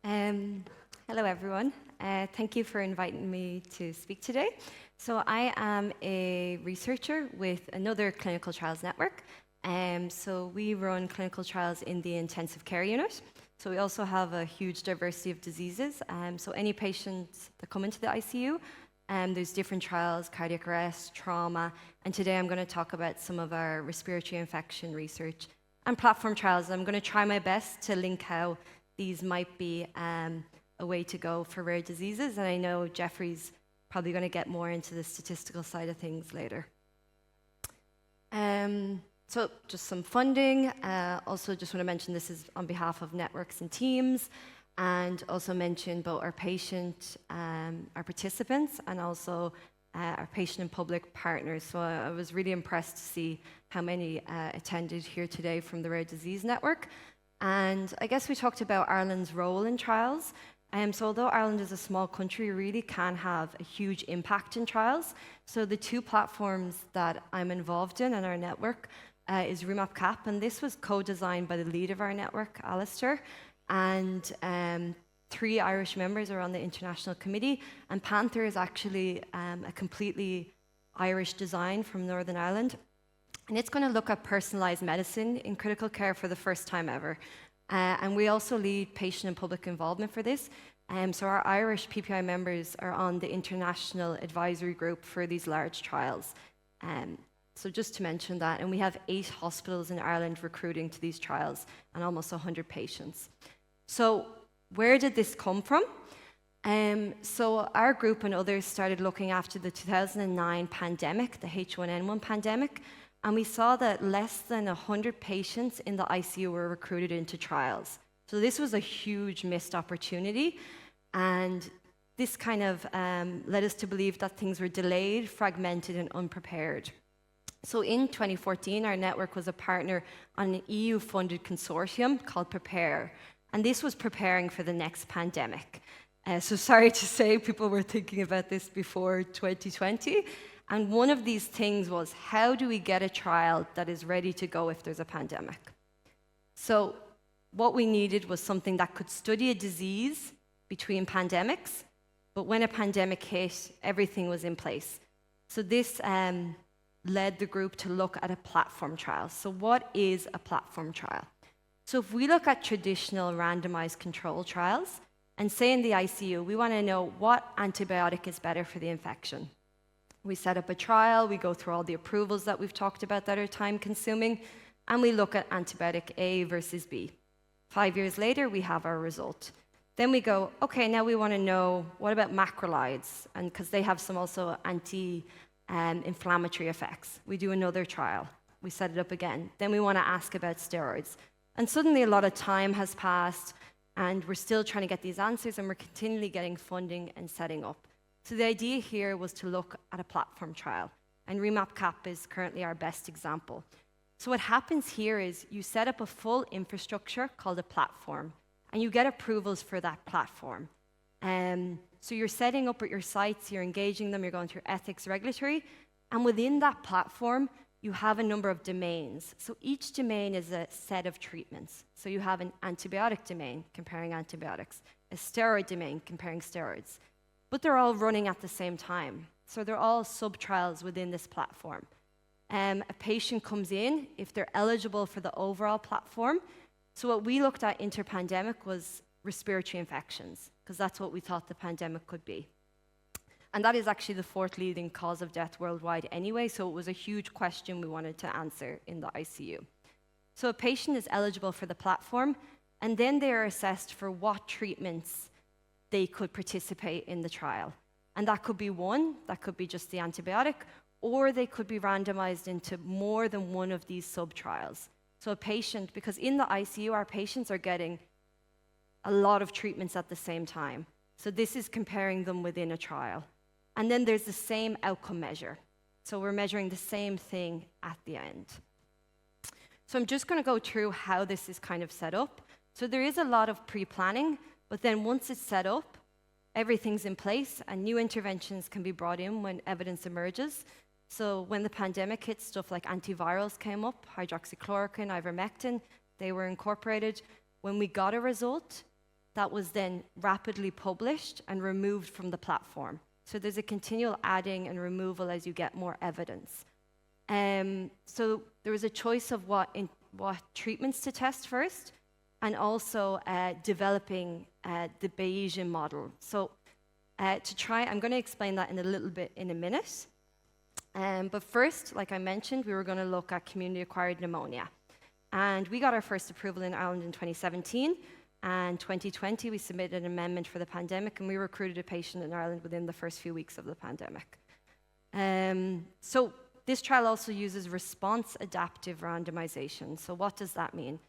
Um, Hello, everyone. Thank you for inviting me to speak today. So I am a researcher with another clinical trials network. So we run clinical trials in the intensive care unit. So we also have a huge diversity of diseases. So any patients that come into the ICU, there's different trials, cardiac arrest, trauma, and today I'm going to talk about some of our respiratory infection research and platform trials. I'm going to try my best to link how these might be a way to go for rare diseases, and I know Jeffrey's probably going to get more into the statistical side of things later. So just some funding. Also just want to mention this is on behalf of networks and teams, and also mention both our patient, our participants, and also our patient and public partners. So I was really impressed to see how many attended here today from the Rare Disease Network. And I guess we talked about Ireland's role in trials. So although Ireland is a small country, we really can have a huge impact in trials. So the two platforms that I'm involved in our network is REMAP-CAP, and this was co-designed by the lead of our network, Alistair, and 3 Irish members are on the international committee, and Panther is actually a completely Irish design from Northern Ireland. And it's going to look at personalized medicine in critical care for the first time ever. And we also lead patient and public involvement for this. So our Irish PPI members are on the international advisory group for these large trials. So just to mention that, and we have 8 hospitals in Ireland recruiting to these trials and almost 100 patients. So where did this come from? So our group and others started looking after the 2009 pandemic, the H1N1 pandemic, and we saw that less than 100 patients in the ICU were recruited into trials. So this was a huge missed opportunity, and this kind of led us to believe that things were delayed, fragmented, and unprepared. So in 2014, our network was a partner on an EU-funded consortium called Prepare, and this was preparing for the next pandemic. So sorry to say, people were thinking about this before 2020. And one of these things was, how do we get a trial that is ready to go if there's a pandemic? So what we needed was something that could study a disease between pandemics, but when a pandemic hit, everything was in place. So this led the group to look at a platform trial. So what is a platform trial? So if we look at traditional randomized control trials, and say in the ICU, we want to know what antibiotic is better for the infection. We set up a trial, we go through all the approvals that we've talked about that are time-consuming, and we look at antibiotic A versus B. 5 years later, we have our result. Then we go, okay, now we want to know, what about macrolides? And because they have some also anti-inflammatory effects. We do another trial. We set it up again. Then we want to ask about steroids. And suddenly a lot of time has passed, and we're still trying to get these answers, and we're continually getting funding and setting up. So the idea here was to look at a platform trial, and REMAP-CAP is currently our best example. So what happens here is you set up a full infrastructure called a platform, and you get approvals for that platform. So you're setting up at your sites, you're engaging them, you're going through ethics, regulatory, and within that platform, you have a number of domains. So each domain is a set of treatments. So you have an antibiotic domain, comparing antibiotics, a steroid domain, comparing steroids. But they're all running at the same time. So they're all sub-trials within this platform. A patient comes in if they're eligible for the overall platform. So what we looked at interpandemic was respiratory infections, because that's what we thought the pandemic could be. And that is actually the 4th leading cause of death worldwide anyway, so it was a huge question we wanted to answer in the ICU. So a patient is eligible for the platform, and then they are assessed for what treatments they could participate in the trial. And that could be one, that could be just the antibiotic, or they could be randomized into more than one of these sub-trials. So a patient, because in the ICU, our patients are getting a lot of treatments at the same time. So this is comparing them within a trial. And then there's the same outcome measure. So we're measuring the same thing at the end. So I'm just going to go through how this is kind of set up. So there is a lot of pre-planning, but then once it's set up, everything's in place and new interventions can be brought in when evidence emerges. So when the pandemic hit, stuff like antivirals came up, hydroxychloroquine, ivermectin, they were incorporated. When we got a result, that was then rapidly published and removed from the platform. So there's a continual adding and removal as you get more evidence. So there was a choice of what treatments to test first, and also developing the Bayesian model. So I'm going to explain that in a little bit in a minute. But first, like I mentioned, we were going to look at community-acquired pneumonia. And we got our first approval in Ireland in 2017. And 2020, we submitted an amendment for the pandemic, and we recruited a patient in Ireland within the first few weeks of the pandemic. So this trial also uses response adaptive randomization. So what does that mean?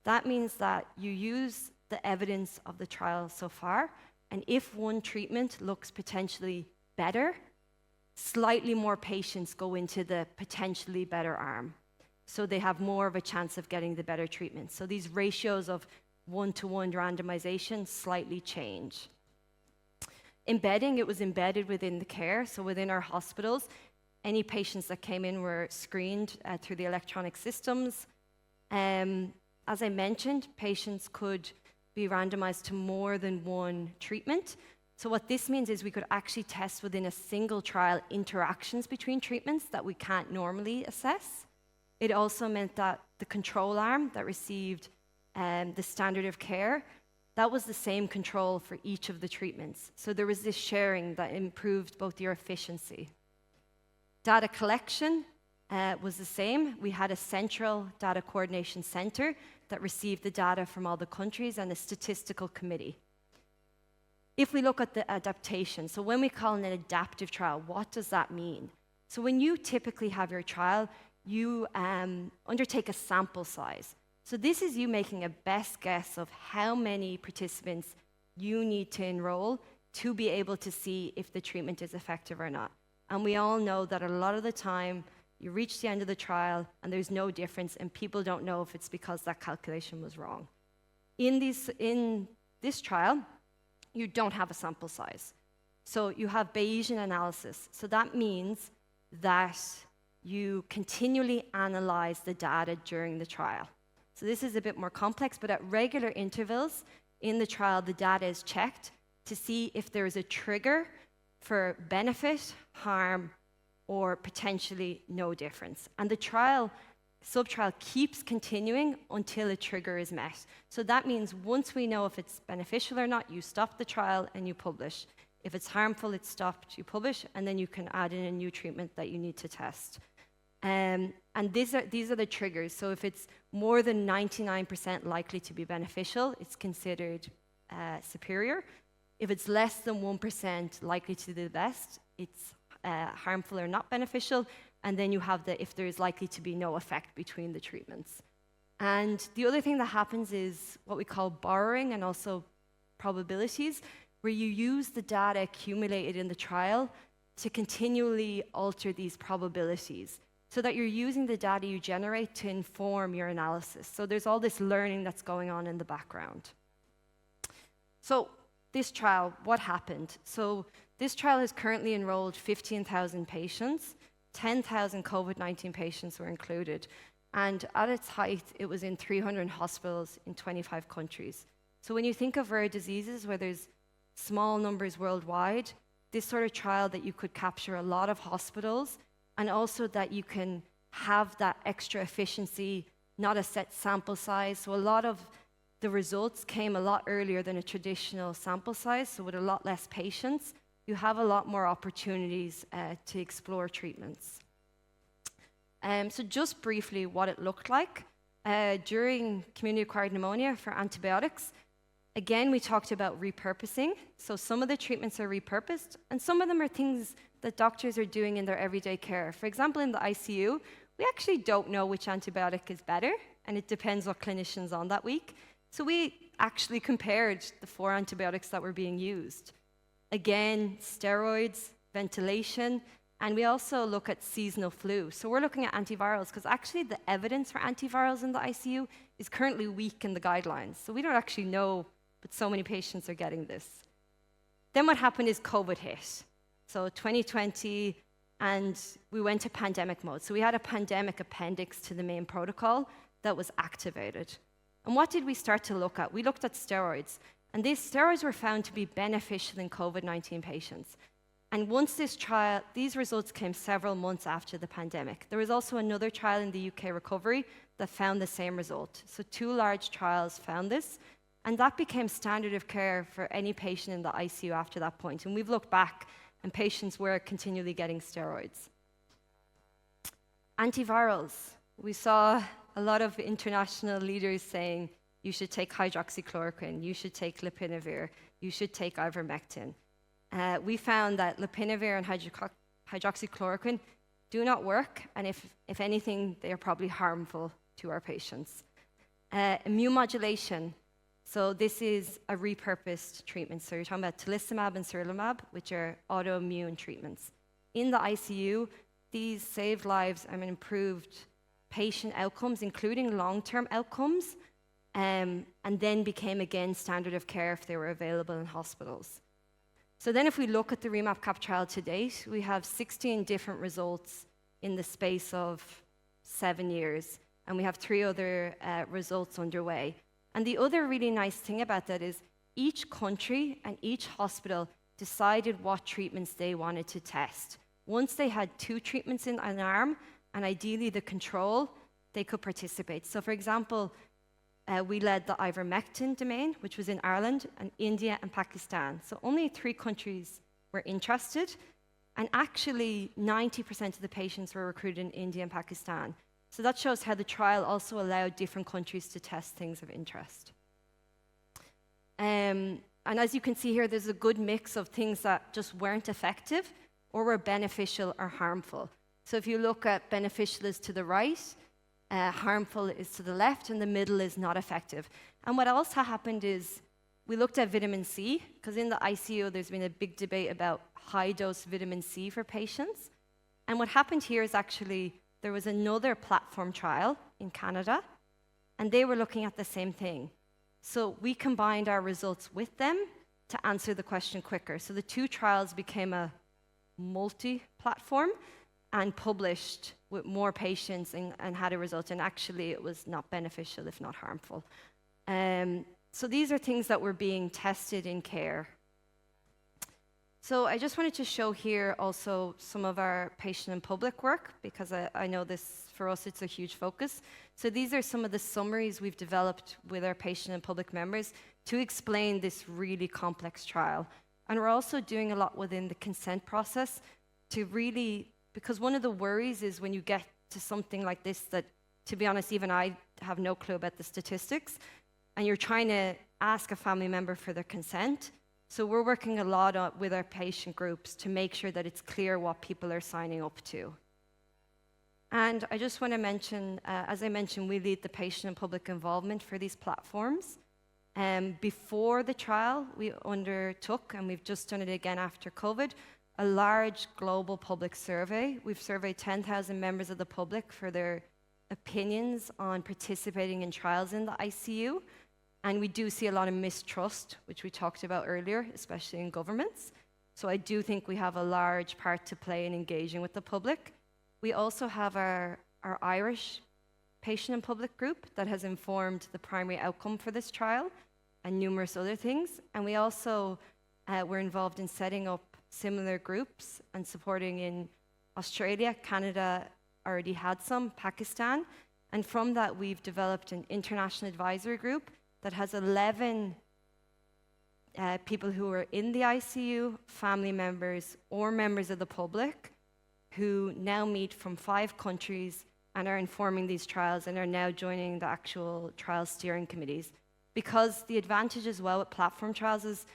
That means that you use the evidence of the trial so far, and if one treatment looks potentially better, slightly more patients go into the potentially better arm. So they have more of a chance of getting the better treatment. So these ratios of one-to-one randomization slightly change. Embedding, it was embedded within the care, so within our hospitals. Any patients that came in were screened through the electronic systems. As I mentioned, patients could be randomized to more than one treatment. So what this means is we could actually test within a single trial interactions between treatments that we can't normally assess. It also meant that the control arm that received the standard of care, that was the same control for each of the treatments. So there was this sharing that improved both your efficiency. Data collection was the same. We had a central data coordination center that received the data from all the countries and a statistical committee. If we look at the adaptation, so when we call an adaptive trial, what does that mean? So when you typically have your trial, you undertake a sample size. So this is you making a best guess of how many participants you need to enroll to be able to see if the treatment is effective or not. And we all know that a lot of the time, you reach the end of the trial and there's no difference, and people don't know if it's because that calculation was wrong. In this trial, you don't have a sample size. So you have Bayesian analysis. So that means that you continually analyze the data during the trial. So this is a bit more complex, but at regular intervals in the trial, the data is checked to see if there is a trigger for benefit, harm, or potentially no difference. And the sub-trial keeps continuing until a trigger is met. So that means once we know if it's beneficial or not, you stop the trial and you publish. If it's harmful, it's stopped, you publish, and then you can add in a new treatment that you need to test. And these are the triggers. So if it's more than 99% likely to be beneficial, it's considered superior. If it's less than 1% likely to do the best, it's harmful or not beneficial. And then you have if there is likely to be no effect between the treatments. And the other thing that happens is what we call borrowing and also probabilities, where you use the data accumulated in the trial to continually alter these probabilities, so that you're using the data you generate to inform your analysis. So there's all this learning that's going on in the background. So this trial, what happened? So this trial has currently enrolled 15,000 patients. 10,000 COVID-19 patients were included. And at its height, it was in 300 hospitals in 25 countries. So when you think of rare diseases where there's small numbers worldwide, this sort of trial that you could capture a lot of hospitals, and also that you can have that extra efficiency, not a set sample size. So a lot of the results came a lot earlier than a traditional sample size, so with a lot less patients, you have a lot more opportunities to explore treatments. So just briefly what it looked like. During community-acquired pneumonia for antibiotics, again, we talked about repurposing. So some of the treatments are repurposed, and some of them are things that doctors are doing in their everyday care. For example, in the ICU, we actually don't know which antibiotic is better, and it depends what clinician's on that week. So we actually compared the 4 antibiotics that were being used. Again, steroids, ventilation, and we also look at seasonal flu. So we're looking at antivirals, because actually the evidence for antivirals in the ICU is currently weak in the guidelines. So we don't actually know, but so many patients are getting this. Then what happened is COVID hit. So 2020, and we went to pandemic mode. So we had a pandemic appendix to the main protocol that was activated. And what did we start to look at? We looked at steroids. And these steroids were found to be beneficial in COVID-19 patients. And once this trial, these results came several months after the pandemic. There was also another trial in the UK recovery that found the same result. So 2 large trials found this, and that became standard of care for any patient in the ICU after that point. And we've looked back, and patients were continually getting steroids. Antivirals. We saw a lot of international leaders saying, you should take hydroxychloroquine, you should take lopinavir, you should take ivermectin. We found that lopinavir and hydroxychloroquine do not work, and if anything, they are probably harmful to our patients. Immune modulation. So this is a repurposed treatment. So you're talking about tocilizumab and sirolimus, which are autoimmune treatments. In the ICU, these saved lives and improved patient outcomes, including long-term outcomes, and then became again standard of care if they were available in hospitals. So then if we look at the REMAP-CAP trial to date, we have 16 different results in the space of 7 years, and we have 3 other results underway. And the other really nice thing about that is each country and each hospital decided what treatments they wanted to test. Once they had 2 treatments in an arm, and ideally the control, they could participate. So for example, we led the ivermectin domain, which was in Ireland, and India and Pakistan. So only 3 countries were interested, and actually 90% of the patients were recruited in India and Pakistan. So that shows how the trial also allowed different countries to test things of interest. And as you can see here, there's a good mix of things that just weren't effective or were beneficial or harmful. So if you look at beneficial is to the right, harmful is to the left, and the middle is not effective. And what also happened is we looked at vitamin C, because in the ICU there's been a big debate about high-dose vitamin C for patients. And what happened here is actually there was another platform trial in Canada, and they were looking at the same thing. So we combined our results with them to answer the question quicker. So the 2 trials became a multi-platform and published with more patients and had a result, and actually it was not beneficial, if not harmful. So these are things that were being tested in care. So I just wanted to show here also some of our patient and public work, because I know this, for us, it's a huge focus. So these are some of the summaries we've developed with our patient and public members to explain this really complex trial. And we're also doing a lot within the consent process to really, because one of the worries is when you get to something like this that, to be honest, even I have no clue about the statistics, and you're trying to ask a family member for their consent. So we're working a lot with our patient groups to make sure that it's clear what people are signing up to. And I just want to mention, as I mentioned, we lead the patient and public involvement for these platforms. Before the trial, we undertook, and we've just done it again after COVID, a large global public survey. We've surveyed 10,000 members of the public for their opinions on participating in trials in the ICU. And we do see a lot of mistrust, which we talked about earlier, especially in governments. So I do think we have a large part to play in engaging with the public. We also have our Irish patient and public group that has informed the primary outcome for this trial and numerous other things. And we also were involved in setting up similar groups and supporting in Australia. Canada already had some, Pakistan. And from that, we've developed an international advisory group that has 11 people who are in the ICU, family members, or members of the public, who now meet from 5 countries and are informing these trials and are now joining the actual trial steering committees. Because the advantage as well with platform trials is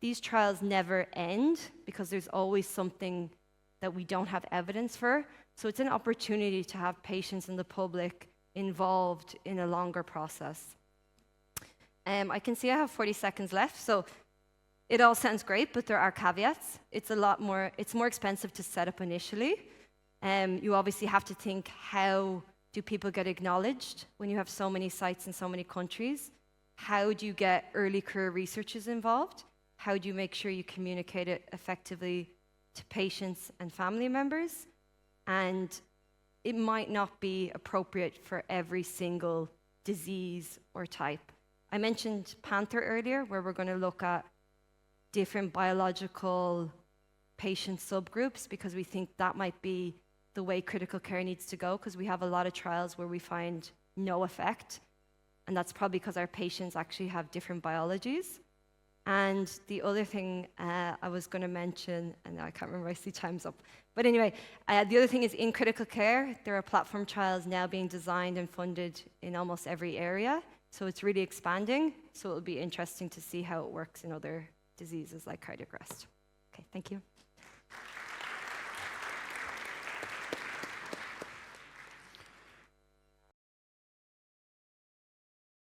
these trials never end, because there's always something that we don't have evidence for. So it's an opportunity to have patients and the public involved in a longer process. I can see I have 40 seconds left, so it all sounds great, but there are caveats. It's more expensive to set up initially. You obviously have to think, how do people get acknowledged when you have so many sites in so many countries? How do you get early career researchers involved? How do you make sure you communicate it effectively to patients and family members? And it might not be appropriate for every single disease or type. I mentioned Panther earlier, where we're going to look at different biological patient subgroups, because we think that might be the way critical care needs to go, because we have a lot of trials where we find no effect, and that's probably because our patients actually have different biologies. And the other thing I was going to mention, and now I can't remember, I see time's up. But anyway, the other thing is in critical care, there are platform trials now being designed and funded in almost every area. So it's really expanding. So it'll be interesting to see how it works in other diseases like cardiac arrest. Okay, thank you.